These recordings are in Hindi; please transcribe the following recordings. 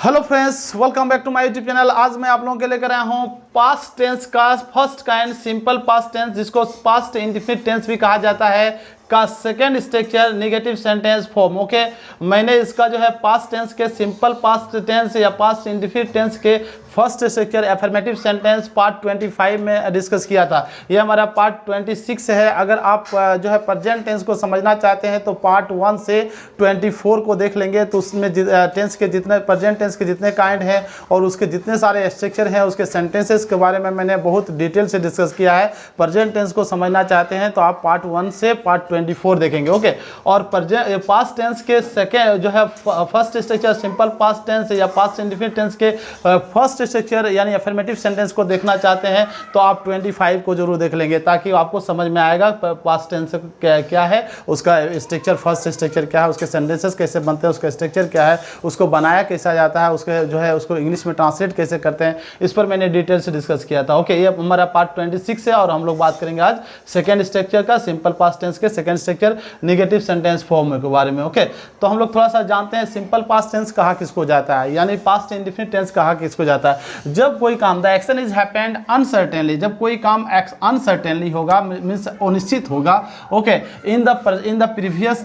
Hello friends, welcome back to my YouTube channel. आज मैं आप लोगों के लेकर आया हूँ पास्ट टेंस का first kind simple past tense, जिसको पास्ट इंडेफिनिट टेंस भी कहा जाता है, का second structure negative sentence form. Okay, मैंने इसका जो है पास्ट टेंस के सिंपल पास्ट टेंस या पास्ट इंडेफिनिट टेंस के first structure affirmative sentence part 25 में डिस्कस किया था। ये हमारा पार्ट 26 है। अगर आप जो है प्रेजेंट टेंस को समझना चाहते हैं तो पार्ट 1 से 24 को देख लेंगे, तो उसमें टेंस के जितने प्रेजेंट टेंस के जितने काइंड हैं और उसके जितने सारे स्ट्रक्चर हैं, उसके सेंटेंसेस के बारे में मैंने बहुत डिटेल से डिस्कस किया है। प्रेजेंट टेंस को समझना चाहते हैं तो आप पार्ट 1 से पार्ट 24 देखेंगे। ओके, और पास्ट टेंस के सेकेंड जो है first structure simple past tense या पास्ट इंडेफिनिट टेंस के फर्स्ट स्ट्रक्चर यानी अफर्मेटिव सेंटेंस को देखना चाहते हैं तो आप 25 को जरूर देख लेंगे, ताकि आपको समझ में आएगा पास्ट टेंस क्या है, उसका स्ट्रक्चर फर्स्ट स्ट्रक्चर क्या है, उसके सेंटेंसेस कैसे बनते हैं, उसका स्ट्रक्चर क्या है, उसको बनाया कैसा जाता है, उसके जो है उसको इंग्लिश में ट्रांसलेट कैसे करते हैं, इस पर मैंने डिटेल से डिस्कस किया था। ओके, ये हमारा पार्ट 26 है और हम लोग बात करेंगे आज सेकेंड स्ट्रक्चर का, सिंपल पास्ट टेंस के second structure negative sentence form के बारे में। ओके, तो हम लोग थोड़ा सा जानते हैं सिंपल पास्ट टेंस कहा किसको जाता है, यानी पास्ट इंडेफिनिट टेंस कहा किसको जाता है। जब कोई काम द एक्शन इज हैपेंड अनसर्टेनली, जब कोई काम अनसर्टेनली होगा मींस अनिश्चित होगा। Okay, in the previous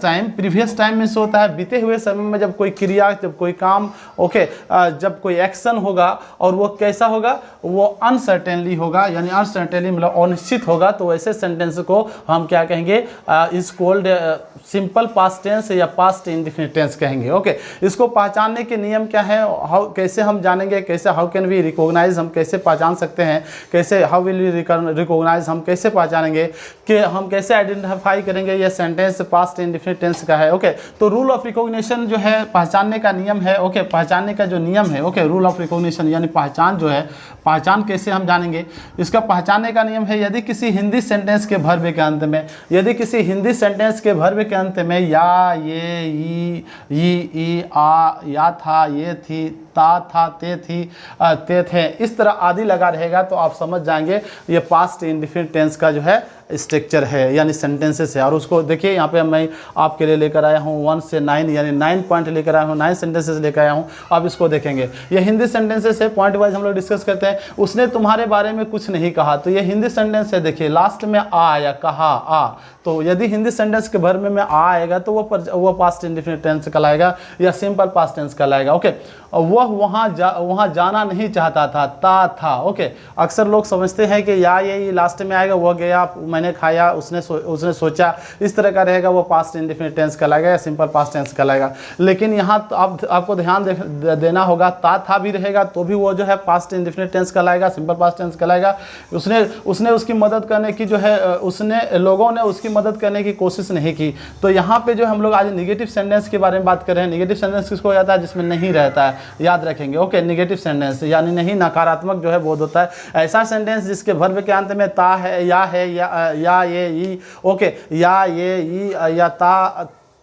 time means होता है बीते हुए समय में जब कोई क्रिया, जब कोई काम, ओके, जब कोई एक्शन होगा और वो कैसा होगा, वो अनसर्टेनली होगा, यानी अनसर्टेनली मतलब अनिश्चित होगा, तो वैसे सेंटेंस को हम क्या कहेंगे, is called simple past tense या पास्ट इंडेफिनिट टेंस कहेंगे। ओके, इसको पहचानने के नियम क्या है, कैसे हम जानेंगे, कैसे हाउ कैन वी रिकॉग्नाइज, हम कैसे पहचान सकते हैं, कैसे हाउ विल वी रिकॉग्नाइज, हम कैसे पहचानेंगे, कि हम कैसे आइडेंटिफाई करेंगे ये सेंटेंस पास्ट इंडेफिनिट टेंस का है। ओके, तो रूल ऑफ रिकॉग्निशन जो है पहचानने का नियम है। ओके, पहचानने का जो नियम है, ओके, रूल ऑफ रिकॉग्निशन यानी पहचान जो है, पहचान कैसे हम जानेंगे, इसका पहचानने का नियम है, यदि किसी हिंदी सेंटेंस के वर्ब के अंत में, यदि किसी हिंदी सेंटेंस के वर्ब के अंत में या, ये, ई, आ, या था, ये थी, ता था, ते थी, ते थे, इस तरह आदि लगा रहेगा तो आप समझ जाएंगे ये पास्ट इंडेफिनिट टेंस का जो है स्ट्रक्चर है, यानी सेंटेंसेस है। और उसको देखिए यहाँ पे मैं आपके लिए लेकर आया हूँ 1 से 9, यानी 9 पॉइंट लेकर आया हूँ, 9 सेंटेंसेस लेकर आया हूँ। अब इसको देखेंगे, ये हिंदी सेंटेंसेस है, पॉइंट वाइज हम लोग डिस्कस करते हैं। उसने तुम्हारे बारे में कुछ नहीं कहा, तो ये हिंदी सेंटेंस है। देखिए लास्ट में आ या कहा, आ, तो यदि हिंदी सेंटेंस के वर्ब में आ आएगा तो वो पास्ट इंडेफिनिट टेंस कहलाएगा या सिंपल पास्ट टेंस कहलाएगा। ओके, वह वहाँ जाना नहीं चाहता था, था। ओके, अक्सर लोग समझते हैं कि या ये लास्ट में आएगा, वह गया, मैंने खाया, उसने सोचा, इस तरह का रहेगा, वो पास्ट इंडेफिनिट टेंस कहलाएगा या सिंपल पास्ट टेंस कहलाएगा। लेकिन यहाँ तो आपको ध्यान देना होगा, था भी रहेगा तो भी वो जो है पास्ट इंडेफिनिट टेंस कहलाएगा, सिंपल पास्ट टेंस कहलाएगा। उसने उसकी मदद करने की जो है, लोगों ने उसकी मदद करने की कोशिश नहीं की। तो यहाँ पे जो हम लोग आज नेगेटिव सेंटेंस के बारे में बात कर रहे हैं। नेगेटिव सेंटेंस किसको हो जाता है, जिसमें नहीं रहता है, याद रखेंगे। ओके, नेगेटिव सेंटेंस यानी नहीं, नकारात्मक जो है बोध होता है। ऐसा सेंटेंस जिसके वर्ब के अंत में ता है, या ये, ई, ओके, या ये, ई, या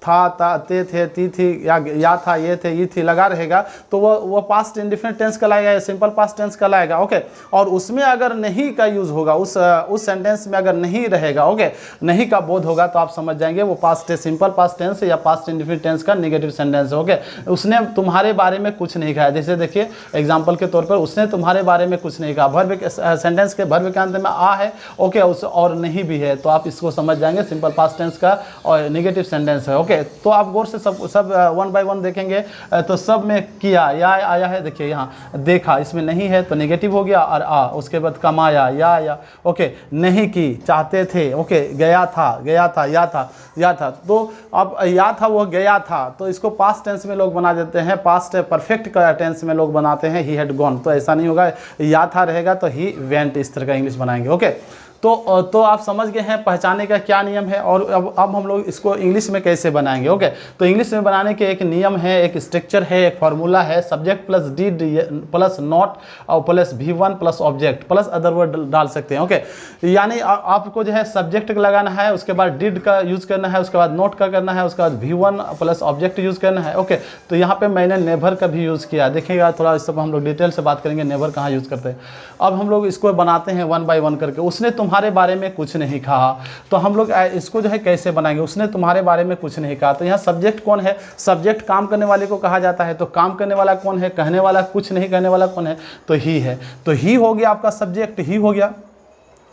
था, ते थे, ती थी, या था, ये थे, ई थी लगा रहेगा, तो वो पास्ट इंडेफिनिट टेंस कहलाएगा या सिंपल पास्ट टेंस कहलाएगा। ओके, और उसमें अगर नहीं का यूज होगा, उस सेंटेंस में अगर नहीं रहेगा, ओके, नहीं का बोध होगा, तो आप समझ जाएंगे वो पास्ट सिंपल पास्ट टेंस या पास्ट इंडेफिनिट टेंस का नेगेटिव सेंटेंस है। ओके, उसने तुम्हारे बारे में कुछ नहीं कहा, जैसे देखिए एग्जाम्पल के तौर पर, उसने तुम्हारे बारे में कुछ नहीं कहा, वर्ब सेंटेंस के वर्ब के अंत में आ है, ओके, और नहीं भी है, तो आप इसको समझ जाएंगे सिंपल पास्ट टेंस का और नेगेटिव सेंटेंस है। ओके, तो आप गौर से सब 1 बाय 1 देखेंगे तो सब में किया, या आया है, देखिए यहाँ देखा, इसमें नहीं है तो नेगेटिव हो गया, और आ, उसके बाद कमाया, या, ओके, नहीं की, चाहते थे, ओके, गया था, या था, तो अब या था वो गया था, तो इसको पास्ट टेंस में लोग बना देते हैं, पास्ट परफेक्ट का टेंस में लोग बनाते हैं ही हैड गॉन, तो ऐसा नहीं होगा, या था रहेगा तो ही वेंट, इस तरह का इंग्लिश बनाएंगे। ओके, तो आप समझ गए हैं पहचानने का क्या नियम है, और अब हम लोग इसको इंग्लिश में कैसे बनाएंगे। ओके, तो इंग्लिश में बनाने के एक नियम है, एक स्ट्रक्चर है, एक फार्मूला है, subject plus did plus not और plus V1 plus object plus other word डाल सकते हैं। ओके, यानी आपको जो है सब्जेक्ट लगाना है, उसके बाद डिड का यूज़ करना है, उसके बाद नॉट का करना है, उसके बाद V1 प्लस ऑब्जेक्ट यूज़ करना है। ओके, तो यहाँ पे मैंने नेवर का भी यूज़ किया, देखिएगा थोड़ा, इस सब हम लोग डिटेल से बात करेंगे नेवर कहाँ यूज़ करते हैं। अब हम लोग इसको बनाते हैं 1 बाय 1 करके। उसने तुम्हारे तुम्हारे बारे में कुछ नहीं कहा। तो हम लोग इसको जो है कैसे बनाएंगे, उसने तुम्हारे बारे में कुछ नहीं कहा। तो यहाँ सब्जेक्ट कौन है, सब्जेक्ट काम करने वाले को कहा जाता है। तो काम करने वाला कौन है, कहने वाला, कुछ नहीं कहने वाला कौन है, तो ही है। तो ही हो गया आपका सब्जेक्ट, ही हो गया।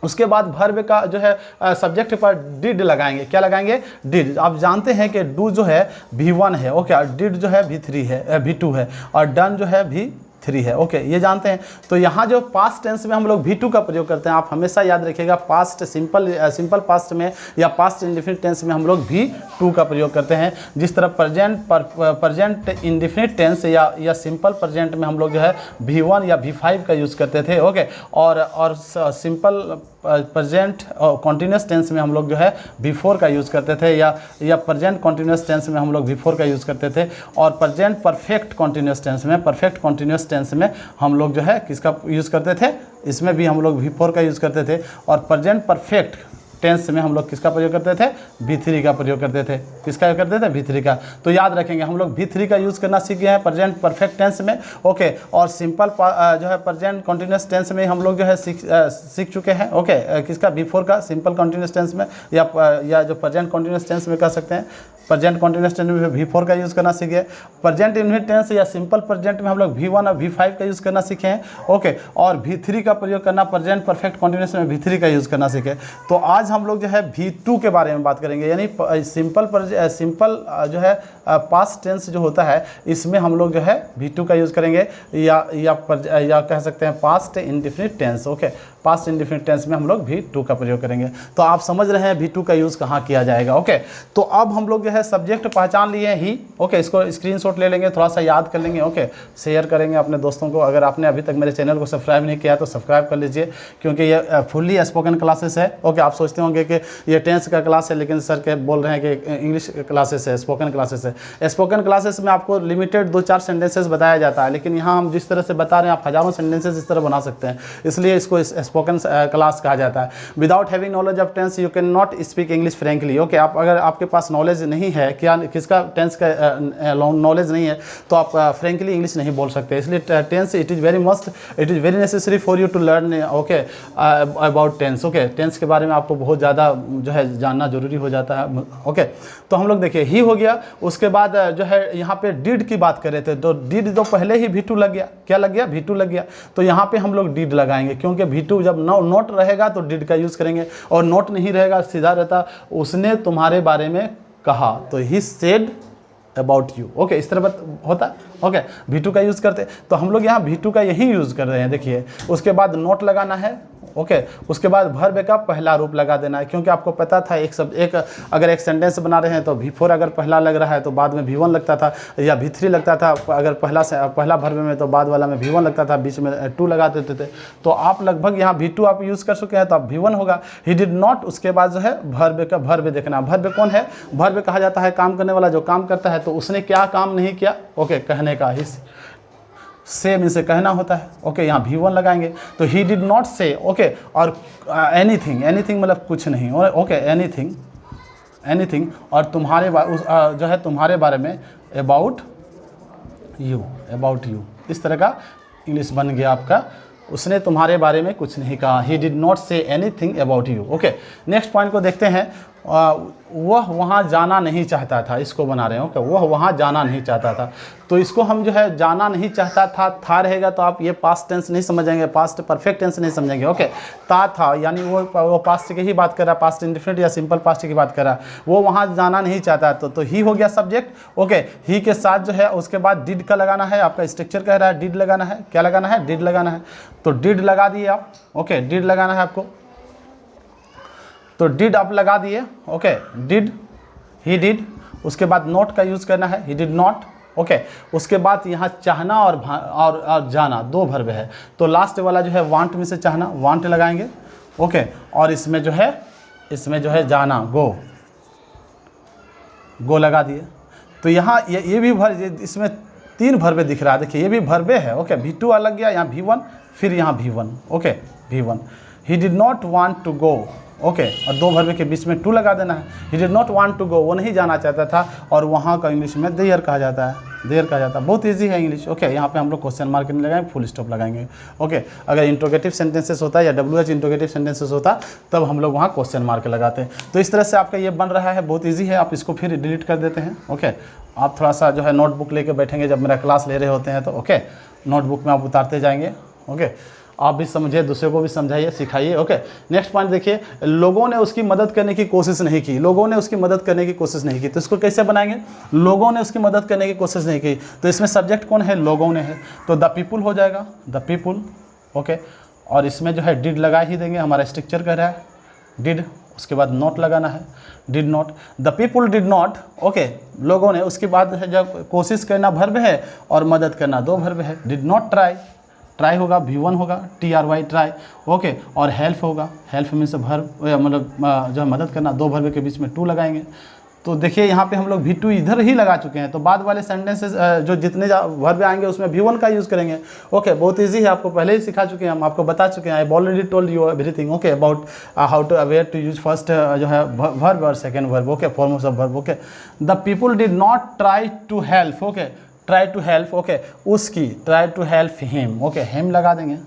उसके बाद वर्ब का जो है सब्जेक्ट पर डिड लगाएंगे। क्या लगाएंगे, डिड। आप जानते हैं कि डू जो है V1 है, ओके, डिड जो है V3 है, V2 है, और डन जो है V3 है, ओके, ये जानते हैं। तो यहाँ जो पास्ट टेंस में हम लोग V2 का प्रयोग करते हैं, आप हमेशा याद रखिएगा, पास्ट सिंपल पास्ट में या पास्ट इंडेफिनिट टेंस में हम लोग V2 का प्रयोग करते हैं। जिस तरह प्रेजेंट इंडेफिनिट टेंस या सिंपल प्रेजेंट में हम लोग जो है V1 या V5 का यूज़ करते थे, ओके, और सिंपल प्रेजेंट कॉन्टिन्यूस टेंस में हम लोग जो है V4 का यूज़ करते थे, या प्रेजेंट कॉन्टिन्यूस टेंस में हम लोग V4 का यूज़ करते थे, और प्रेजेंट परफेक्ट कॉन्टिन्यूस टेंस में हम लोग जो है किसका यूज़ करते थे, इसमें भी हम लोग V4 का यूज़ करते थे, और प्रेजेंट परफेक्ट टेंस में हम लोग किसका प्रयोग करते थे, V3 का प्रयोग करते थे। किसका करते थे, V3 का। तो याद रखेंगे, हम लोग V3 का यूज़ करना सीख गए हैं प्रेजेंट परफेक्ट टेंस में, ओके, और सिंपल जो है प्रेजेंट कॉन्टिन्यूस टेंस में हम लोग जो है सीख चुके हैं, ओके, किसका, V4 का, सिंपल कॉन्टिन्यूस टेंस में, या जो प्रेजेंट कॉन्टिन्यूस टेंस में कह सकते हैं, प्रेजेंट कॉन्टिन्यूस टेंस में V4 का यूज़ करना सीखे। प्रेजेंट इंडेफिनिट टेंस या सिंपल प्रेजेंट में हम लोग V1 और V5 का यूज़ करना सीखे हैं, ओके, और V3 का प्रयोग करना प्रेजेंट परफेक्ट कॉन्टिन्यूस में V3 का यूज़ करना सीखे। तो आज हम लोग जो है V2 के बारे में बात करेंगे, यानी सिंपल जो है पास्ट टेंस जो होता है, इसमें हम लोग जो है V2 का यूज़ करेंगे, या कह सकते हैं past indefinite tense, okay, past indefinite tense में हम लोग V2 का प्रयोग करेंगे। तो आप समझ रहे हैं V2 का यूज़ कहाँ किया जाएगा, ओके। तो अब हम लोग जो है सब्जेक्ट पहचान लिए ही, ओके, इसको स्क्रीनशॉट ले लेंगे, थोड़ा सा याद कर लेंगे, ओके, शेयर करेंगे अपने दोस्तों को। अगर आपने अभी तक मेरे चैनल को सब्सक्राइब नहीं किया तो सब्सक्राइब कर लीजिए, क्योंकि ये फुल्ली स्पोकन क्लासेस है, ओके। आप सोचते होंगे कि ये टेंस का क्लास है, लेकिन सर के बोल रहे हैं कि इंग्लिश क्लासेस है, स्पोकन क्लासेस है। स्पोकन क्लासेस में आपको लिमिटेड 2-4 सेंटेंसेस बताया जाता है, लेकिन यहाँ हम जिस तरह से बता रहे हैं, आप हज़ारों सेंटेंसेस इस तरह बना सकते हैं, इसलिए इसको स्पोकन क्लास कहा जाता है। Without having knowledge of tense you can not speak English frankly, okay. आप अगर आपके पास नॉलेज नहीं है, क्या किसका, टेंस का नॉलेज नहीं है, तो आप फ्रेंकली इंग्लिश नहीं बोल सकते। इसलिए tense it is very necessary for you to learn, okay, about tense, okay. Tense के बारे में आपको बहुत ज़्यादा जो है जानना जरूरी हो जाता है, ओके। तो हम लोग देखिए, ही हो गया। उसके बाद जो है यहाँ पे डिड की बात कर रहे थे, तो डिड तो पहले ही V2 लग गया। क्या लग गया, V2 लग गया। तो यहाँ पे हम लोग डिड लगाएंगे, क्योंकि V2 जब नोट रहेगा तो डिड का यूज़ करेंगे, और नोट नहीं रहेगा, सीधा रहता उसने तुम्हारे बारे में कहा, तो he said about you, okay, इस तरह होता, ओके। V2 का यूज़ करते, तो हम लोग यहाँ V2 का यही यूज़ कर रहे हैं, देखिए। उसके बाद नोट लगाना है, ओके। उसके बाद वर्ब का पहला रूप लगा देना है, क्योंकि आपको पता था अगर एक सेंटेंस बना रहे हैं तो V4 अगर पहला लग रहा है तो बाद में V1 लगता था, या V3 लगता था। अगर पहला वर्ब में तो बाद वाला में V1 लगता था, बीच में 2 लगा देते थे। तो आप लगभग यहाँ V2 आप यूज़ कर चुके हैं, तो आप V1 होगा। ही डिड नॉट, उसके बाद जो है वर्ब देखना। वर्ब कौन है, वर्ब कहा जाता है काम करने वाला, जो काम करता है। तो उसने क्या काम नहीं किया, ओके, कहने का, ही सेम इनसे कहना होता है, ओके। यहाँ V1 लगाएंगे, तो ही डिड नॉट से, ओके। और एनीथिंग मतलब कुछ नहीं, ओके, एनीथिंग और तुम्हारे जो है तुम्हारे बारे में, अबाउट यू, इस तरह का इंग्लिश बन गया आपका। उसने तुम्हारे बारे में कुछ नहीं कहा, ही did not say anything about you, okay. Next point को देखते हैं। वह वहाँ जाना नहीं चाहता था, इसको बना रहे हैं, ओके। वह वहाँ जाना नहीं चाहता था, तो इसको हम जो है जाना नहीं चाहता था रहेगा, तो आप ये पास्ट टेंस नहीं समझेंगे, पास्ट परफेक्ट टेंस नहीं समझेंगे, ओके। था यानी वो पास्ट की ही बात कर रहा है, पास्ट इंडेफिनिट या सिंपल पास्ट की बात कर रहा है। वो वहाँ जाना नहीं चाहता, तो ही हो गया सब्जेक्ट, ओके। ही के साथ जो है उसके बाद डिड का लगाना है, आपका स्ट्रक्चर कह रहा है डिड लगाना है। क्या लगाना है, डिड लगाना है। तो डिड लगा दिए आप, ओके, डिड लगाना है आपको, तो डिड आप लगा दिए, ओके, डिड, ही डिड। उसके बाद नोट का यूज़ करना है, ही डिड नॉट, ओके। उसके बाद यहाँ चाहना और जाना 2 वर्ब है, तो लास्ट वाला जो है वांट में से चाहना, वांट लगाएंगे, ओके। और इसमें जो है जाना, गो लगा दिए। तो यहाँ ये भी इसमें 3 वर्बे दिख रहा है, देखिए ये भी वर्बे है, ओके। V2 अलग गया, यहाँ V1, फिर यहाँ V1, okay, V1। He did not want to go, okay, और दो वर्ब के बीच में टू लगा देना है। He did not want to go, वो नहीं जाना चाहता था, और वहाँ का इंग्लिश में देयर कहा जाता है, देयर कहा जाता है। बहुत इजी है इंग्लिश। ओके, यहाँ पे हम लोग क्वेश्चन मार्क नहीं लगाएंगे, फुल स्टॉप लगाएंगे। ओके, अगर इंट्रोगेटिव सेंटेंसेस होता है या WH इंट्रोगेटिव सेंटेंसेस होता तब हम लोग वहाँ क्वेश्चन मार्क लगाते हैं। तो इस तरह से आपका ये बन रहा है, बहुत ईजी है। आप इसको फिर डिलीट कर देते हैं। ओके, आप थोड़ा सा जो है नोटबुक लेके बैठेंगे जब मेरा क्लास ले रहे होते हैं तो ओके, नोटबुक में आप उतारते जाएंगे। ओके, आप भी समझिए, दूसरे को भी समझाइए, सिखाइए। ओके, नेक्स्ट पॉइंट देखिए, लोगों ने उसकी मदद करने की कोशिश नहीं की। लोगों ने उसकी मदद करने की कोशिश नहीं की, तो इसको कैसे बनाएंगे? लोगों ने उसकी मदद करने की कोशिश नहीं की, तो इसमें सब्जेक्ट कौन है? लोगों ने है, तो द पीपुल हो जाएगा, द पीपुल। ओके, और इसमें जो है डिड लगा ही देंगे, हमारा स्ट्रक्चर कह रहा है डिड, उसके बाद नॉट लगाना है, did not. The people did not, okay, लोगों ने, उसके बाद है जब कोशिश करना वर्ब है और मदद करना दो वर्ब है। डिड नॉट ट्राई, ट्राई होगा V1 होगा, TRY ट्राई। ओके, और हेल्प होगा, हेल्प मीन्स वर्ब, मतलब जो है मदद करना, दो वर्ब के बीच में टू लगाएंगे। तो देखिए यहाँ पे हम लोग V2 इधर ही लगा चुके हैं, तो बाद वाले सेंटेंसेस जो जितने वर्ब आएंगे उसमें V1 का यूज़ करेंगे। ओके, बहुत इजी है, आपको पहले ही सिखा चुके हैं, हम आपको बता चुके हैं। I already told you everything okay about how to aware to use first जो है वर्ब और second verb. Okay, forms of verb. Okay, the people did not try to help. Okay, try to help, okay, उसकी, try to help him. Okay, him लगा देंगे,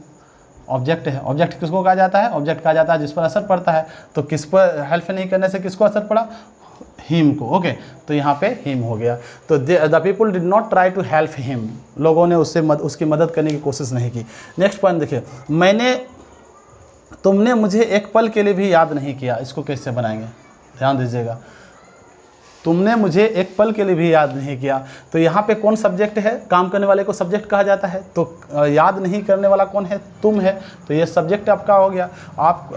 ऑब्जेक्ट है। ऑब्जेक्ट किसको कहा जाता है? ऑब्जेक्ट कहा जाता है जिस पर असर पड़ता है। तो किस पर हेल्प नहीं करने से किसको असर पड़ा? हिम को। ओके, तो यहाँ पे हिम हो गया। तो the people did not try to help him, लोगों ने उसकी मदद करने की कोशिश नहीं की। नेक्स्ट पॉइंट देखिए, तुमने मुझे एक पल के लिए भी याद नहीं किया। इसको कैसे बनाएंगे? ध्यान दीजिएगा, तुमने मुझे एक पल के लिए भी याद नहीं किया। तो यहाँ पे कौन सब्जेक्ट है? काम करने वाले को सब्जेक्ट कहा जाता है, तो याद नहीं करने वाला कौन है? तुम है, तो ये सब्जेक्ट आपका हो गया। आप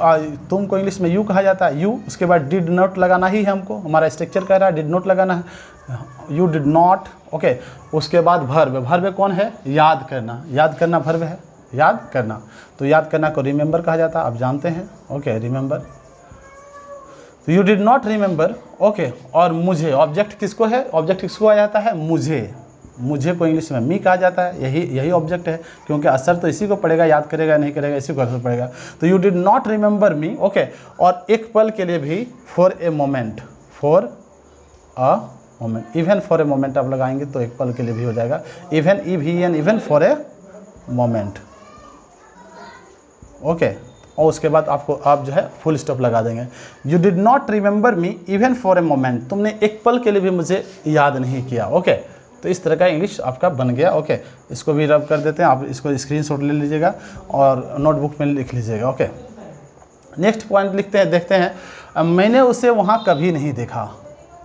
तुम को इंग्लिश में यू कहा जाता है, यू। उसके बाद डिड नॉट लगाना ही है हमको, हमारा स्ट्रक्चर कह रहा है डिड नॉट लगाना है, यू डिड नॉट। ओके, उसके बाद वर्ब, वर्ब कौन है? याद करना, याद करना वर्ब है, याद करना। तो याद करना को रिमेंबर कहा जाता है, आप जानते हैं। Okay, remember. तो you did not remember. Okay, और मुझे, ऑब्जेक्ट किसको है? ऑब्जेक्ट किसको आ जाता है? मुझे। मुझे को इंग्लिश में मी कहा जाता है, यही ऑब्जेक्ट है, क्योंकि असर तो इसी को पड़ेगा, याद करेगा नहीं करेगा इसी को असर पड़ेगा। तो you did not remember me. Okay, और एक पल के लिए भी, for a moment, for a moment, even for a moment आप लगाएंगे तो एक पल के लिए भी हो जाएगा। Even, EVEN, even for a moment. Okay, और उसके बाद आप जो है फुल स्टॉप लगा देंगे। You did not remember me even for a moment, तुमने एक पल के लिए भी मुझे याद नहीं किया। ओके, तो इस तरह का इंग्लिश आपका बन गया। ओके, इसको भी रब कर देते हैं, आप इसको स्क्रीनशॉट ले लीजिएगा और नोटबुक में लिख लीजिएगा। ओके, नेक्स्ट पॉइंट लिखते हैं, देखते हैं, मैंने उसे वहाँ कभी नहीं देखा।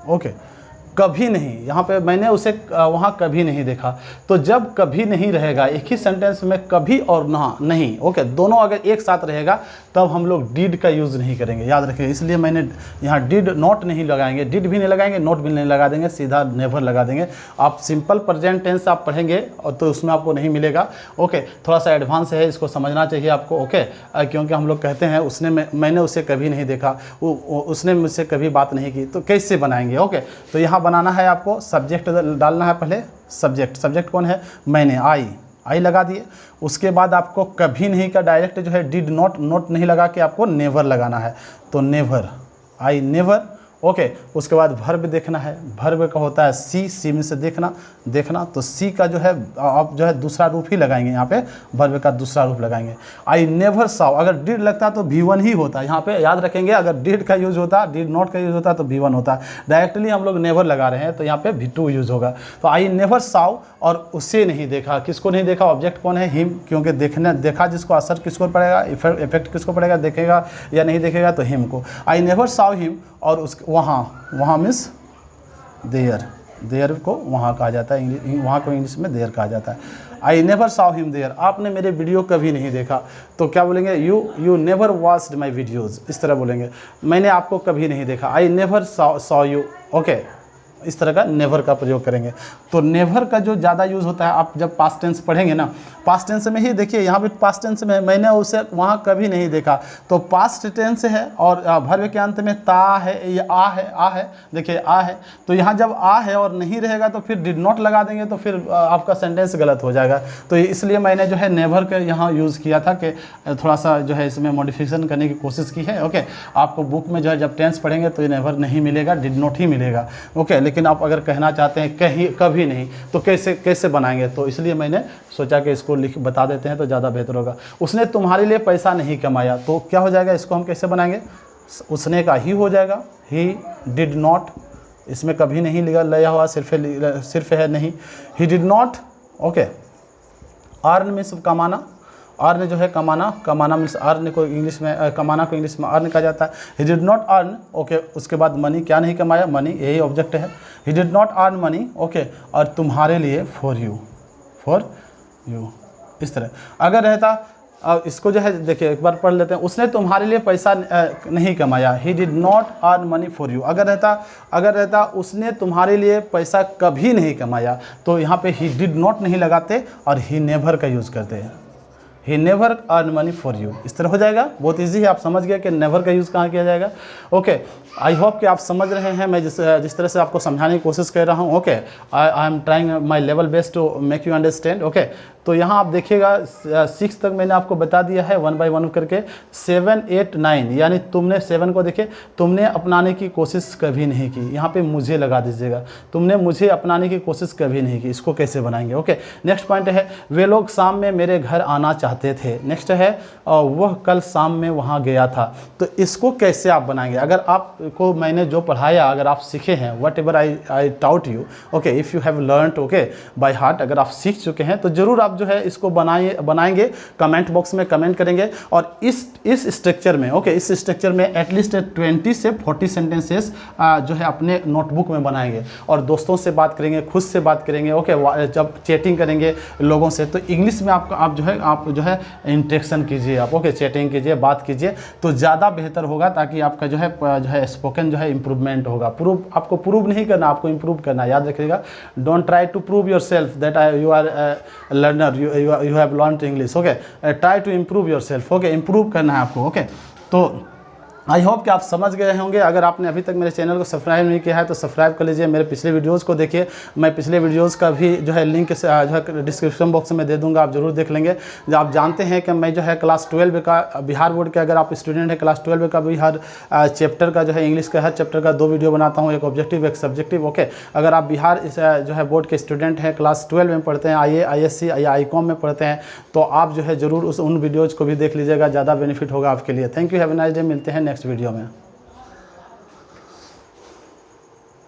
ओके, कभी नहीं, यहाँ पे मैंने उसे वहाँ कभी नहीं देखा। तो जब कभी नहीं रहेगा, एक ही सेंटेंस में कभी और ना नहीं, ओके, दोनों अगर एक साथ रहेगा तब हम लोग डिड का यूज़ नहीं करेंगे, याद रखिए। इसलिए मैंने यहाँ डिड नॉट नहीं लगाएंगे, डिड भी नहीं लगाएंगे, नॉट भी नहीं लगा देंगे, सीधा नेवर लगा देंगे। आप सिंपल प्रेजेंट टेंस आप पढ़ेंगे और तो उसमें आपको नहीं मिलेगा। ओके, थोड़ा सा एडवांस है, इसको समझना चाहिए आपको। ओके, क्योंकि हम लोग कहते हैं मैंने उसे कभी नहीं देखा, उसने मुझसे कभी बात नहीं की, तो कैसे बनाएंगे? ओके, तो यहाँ बनाना है आपको, सब्जेक्ट डालना है पहले, सब्जेक्ट कौन है? मैंने, आई लगा दिए। उसके बाद आपको कभी नहीं का डायरेक्ट जो है डिड नॉट नहीं लगा के आपको नेवर लगाना है, तो नेवर, आई नेवर। ओके, उसके बाद वर्ब देखना है, वर्ब का होता है सी में से देखना, तो सी का जो है आप जो है दूसरा रूप ही लगाएंगे, यहाँ पे वर्ब का दूसरा रूप लगाएंगे। आई नेवर सॉ, अगर डिड लगता तो V1 ही होता, यहाँ पे याद रखेंगे। अगर डिड का यूज़ होता, डिड नॉट का यूज़ होता तो V1 होता। डायरेक्टली हम लोग नेवर लगा रहे हैं तो यहाँ पे V2 यूज़ होगा। तो आई नेवर सॉ, और उसे नहीं देखा, किसको नहीं देखा? ऑब्जेक्ट कौन है? हिम, क्योंकि देखा जिसको असर किसको पड़ेगा? इफेक्ट किसको पड़ेगा? देखेगा या नहीं देखेगा तो हिम को। आई नेवर सॉ हिम, और उस वहाँ मीन्स देयर को वहाँ कहा जाता है, वहाँ को इंग्लिश में देयर कहा जाता है। I never saw him there, आपने मेरे वीडियो कभी नहीं देखा, तो क्या बोलेंगे? You never watched my videos, इस तरह बोलेंगे, मैंने आपको कभी नहीं देखा। I never saw you. Okay, इस तरह का नेवर का प्रयोग करेंगे। तो नेवर का जो ज़्यादा यूज़ होता है, आप जब पास्ट टेंस पढ़ेंगे ना, पास्ट टेंस में ही देखिए, यहाँ पे पास्ट टेंस में मैंने उसे वहाँ कभी नहीं देखा, तो पास्ट टेंस है और वर्ब के अंत में ता है या आ है, देखिए आ है, तो यहाँ जब आ है और नहीं रहेगा तो फिर डिड नॉट लगा देंगे तो फिर आपका सेंटेंस गलत हो जाएगा। तो इसलिए मैंने जो है नेवर का यहाँ यूज़ किया था कि थोड़ा सा जो है इसमें मॉडिफिकेशन करने की कोशिश की है। ओके, आपको बुक में जो है जब टेंस पढ़ेंगे तो ये नेवर नहीं मिलेगा, डिड नॉट ही मिलेगा। ओके, लेकिन आप अगर कहना चाहते हैं कहीं कभी नहीं, तो कैसे बनाएंगे, तो इसलिए मैंने सोचा कि इसको बता देते हैं तो ज़्यादा बेहतर होगा। उसने तुम्हारे लिए पैसा नहीं कमाया, तो क्या हो जाएगा, इसको हम कैसे बनाएंगे, उसने का ही हो जाएगा, ही डिड नॉट, इसमें कभी नहीं लिया हुआ, सिर्फ है नहीं, ही did not. Okay, earn means कमाना, अर्न जो है कमाना मीन्स अर्न को इंग्लिश में कमाना को इंग्लिश में अर्न कहा जाता है। He did not earn, okay, उसके बाद मनी, क्या नहीं कमाया, मनी, यही ऑब्जेक्ट है। He did not earn money, okay, और तुम्हारे लिए, फॉर यू, इस तरह अगर रहता, अब इसको जो है देखिए एक बार पढ़ लेते हैं, उसने तुम्हारे लिए पैसा नहीं कमाया, ही did not earn money for you. अगर रहता उसने तुम्हारे लिए पैसा कभी नहीं कमाया, तो यहाँ पे ही डिड नॉट नहीं लगाते और ही नेवर का यूज़ करते हैं, he never earn money for you, इस तरह हो जाएगा। बहुत इजी है, आप समझ गए कि नेवर का यूज़ कहाँ किया जाएगा। ओके, आई होप कि आप समझ रहे हैं, मैं जिस तरह से आपको समझाने की कोशिश कर रहा हूँ। Okay, I am trying my level best to make you understand. Okay, तो यहाँ आप देखिएगा 6 तक मैंने आपको बता दिया है 1 by 1 करके। 7, 8, 9 यानी तुमने 7 को देखिए, तुमने अपनाने की कोशिश कभी नहीं की, यहाँ पे मुझे लगा दीजिएगा, तुमने मुझे अपनाने की कोशिश कभी नहीं की, इसको कैसे बनाएंगे। ओके, नेक्स्ट पॉइंट है, वे लोग शाम में मेरे घर आना चाहते थे। नेक्स्ट है, वह कल शाम में वहाँ गया था। तो इसको कैसे आप बनाएंगे, अगर आपको मैंने जो पढ़ाया अगर आप सीखे हैं, what ever I taut you, okay, if you have learned okay by heart, अगर आप सीख चुके हैं तो ज़रूर आप जो है इसको बनाएंगे, कमेंट बॉक्स में कमेंट करेंगे। और इस स्ट्रक्चर में, ओके, इस स्ट्रक्चर में एटलीस्ट 20 से 40 सेंटेंसेस जो है अपने नोटबुक में बनाएंगे और दोस्तों से बात करेंगे, खुद से बात करेंगे। ओके, जब चैटिंग करेंगे लोगों से तो इंग्लिश में आप जो है इंटरेक्शन कीजिए, आप ओके, चैटिंग कीजिए, बात कीजिए, तो ज़्यादा बेहतर होगा, ताकि आपका जो है स्पोकन जो है इम्प्रूवमेंट होगा। आपको प्रूव नहीं करना, आपको इम्प्रूव करना, याद रखिएगा। Don't try to prove yourself that you are learner, you have learned English, okay, try to improve yourself, okay, improve करना है आपको। ओके, तो आई होप कि आप समझ गए होंगे। अगर आपने अभी तक मेरे चैनल को सब्सक्राइब नहीं किया है तो सब्सक्राइब कर लीजिए, मेरे पिछले वीडियोस को देखिए, मैं पिछले वीडियोस का भी जो है लिंक जो है डिस्क्रिप्शन बॉक्स में दे दूंगा, आप जरूर देख लेंगे। जो आप जानते हैं कि मैं जो है क्लास 12 का बिहार बोर्ड के अगर आप स्टूडेंट हैं, क्लास 12 का भी हर चैप्टर का जो है इंग्लिश का हर चैप्टर का 2 वीडियो बनाता हूँ, एक ऑब्जेक्टिव एक सब्जेक्टिव। ओके, अगर आप बिहार जो है बोर्ड के स्टूडेंट हैं, क्लास 12 में पढ़ते हैं, ISC या ICOM में पढ़ते हैं, तो आप जो है ज़रूर उन वीडियोज़ को भी देख लीजिएगा, ज़्यादा बेनिफिट होगा आपके लिए। Thank you, have a nice day, मिलते हैं नेक्स्ट वीडियो में।